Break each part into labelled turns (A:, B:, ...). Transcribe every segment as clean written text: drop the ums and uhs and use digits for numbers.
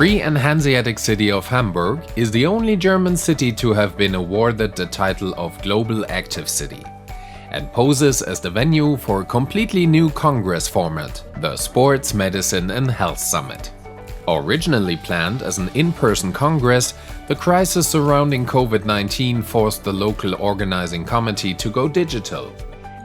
A: Free and Hanseatic city of Hamburg is the only German city to have been awarded the title of Global Active City and poses as the venue for a completely new congress format, the Sports, Medicine and Health Summit. Originally planned as an in-person congress, the crisis surrounding COVID-19 forced the local organizing committee to go digital,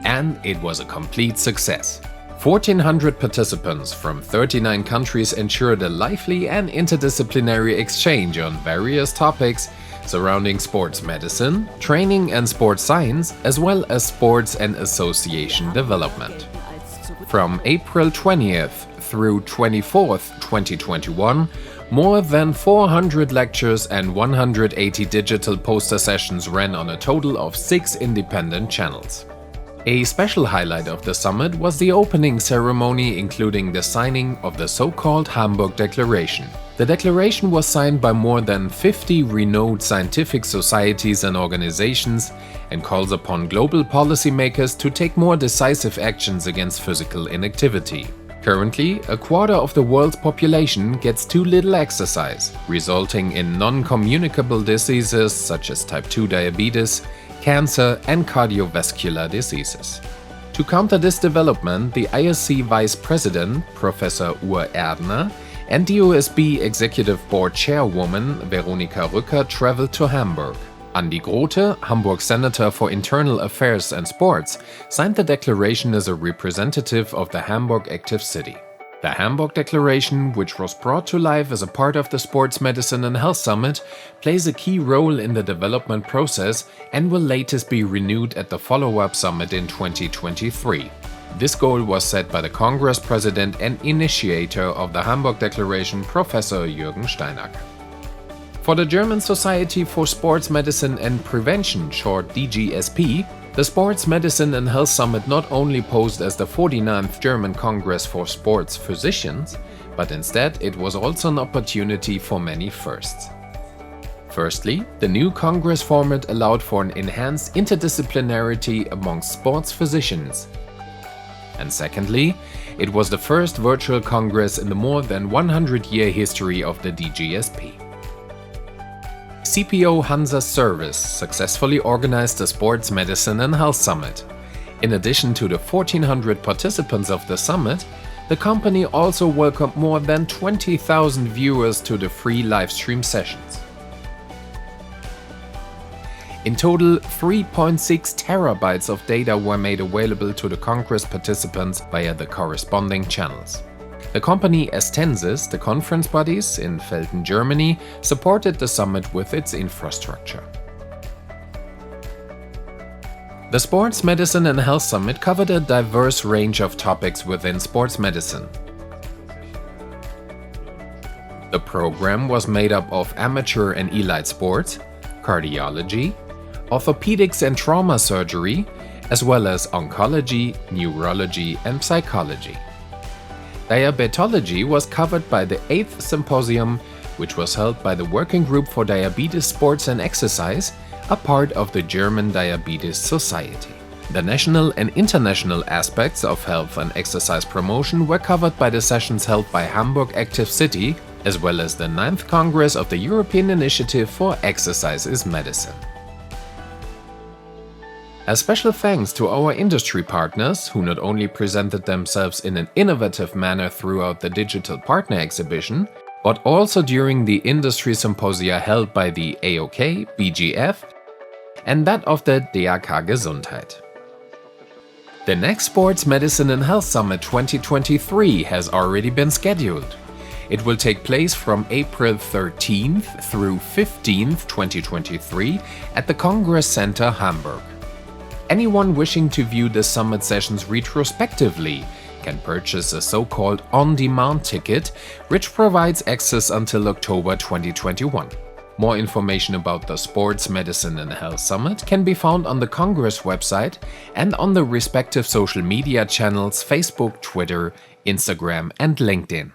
A: and it was a complete success. 1,400 participants from 39 countries ensured a lively and interdisciplinary exchange on various topics surrounding sports medicine, training and sports science, as well as sports and association development. From April 20th through 24th, 2021, more than 400 lectures and 180 digital poster sessions ran on a total of 6 independent channels. A special highlight of the summit was the opening ceremony, including the signing of the so-called Hamburg Declaration. The declaration was signed by more than 50 renowned scientific societies and organizations and calls upon global policymakers to take more decisive actions against physical inactivity. Currently, a quarter of the world's population gets too little exercise, resulting in non-communicable diseases such as type 2 diabetes, cancer and cardiovascular diseases. To counter this development, the ISC Vice President, Professor Ur Erdner, and DOSB Executive Board Chairwoman Veronika Rücker traveled to Hamburg. Andi Grote, Hamburg Senator for Internal Affairs and Sports, signed the declaration as a representative of the Hamburg Active City. The Hamburg Declaration, which was brought to life as a part of the Sports, Medicine and Health Summit, plays a key role in the development process and will latest be renewed at the follow-up summit in 2023. This goal was set by the Congress President and initiator of the Hamburg Declaration, Professor Jürgen Steinacker. For the German Society for Sports Medicine and Prevention, short DGSP, the Sports, Medicine and Health Summit not only posed as the 49th German Congress for Sports Physicians, but instead it was also an opportunity for many firsts. Firstly, the new Congress format allowed for an enhanced interdisciplinarity amongst sports physicians. And secondly, it was the first virtual Congress in the more than 100-year history of the DGSP. CPO Hansa Service successfully organized the Sports, Medicine and Health Summit. In addition to the 1,400 participants of the summit, the company also welcomed more than 20,000 viewers to the free livestream sessions. In total, 3.6 terabytes of data were made available to the Congress participants via the corresponding channels. The company Astensis, the conference bodies in Velten, Germany, supported the summit with its infrastructure. The Sports, Medicine and Health Summit covered a diverse range of topics within sports medicine. The program was made up of amateur and elite sports, cardiology, orthopedics and trauma surgery, as well as oncology, neurology and psychology. Diabetology was covered by the 8th Symposium, which was held by the Working Group for Diabetes, Sports and Exercise, a part of the German Diabetes Society. The national and international aspects of health and exercise promotion were covered by the sessions held by Hamburg Active City, as well as the 9th Congress of the European Initiative for Exercise is Medicine. A special thanks to our industry partners, who not only presented themselves in an innovative manner throughout the Digital Partner Exhibition, but also during the industry symposia held by the AOK, BGF, and that of the DAK Gesundheit. The next Sports, Medicine and Health Summit 2023 has already been scheduled. It will take place from April 13th through 15th, 2023 at the Congress Center, Hamburg. Anyone wishing to view the summit sessions retrospectively can purchase a so-called on-demand ticket, which provides access until October 2021. More information about the Sports, Medicine and Health Summit can be found on the Congress website and on the respective social media channels Facebook, Twitter, Instagram and LinkedIn.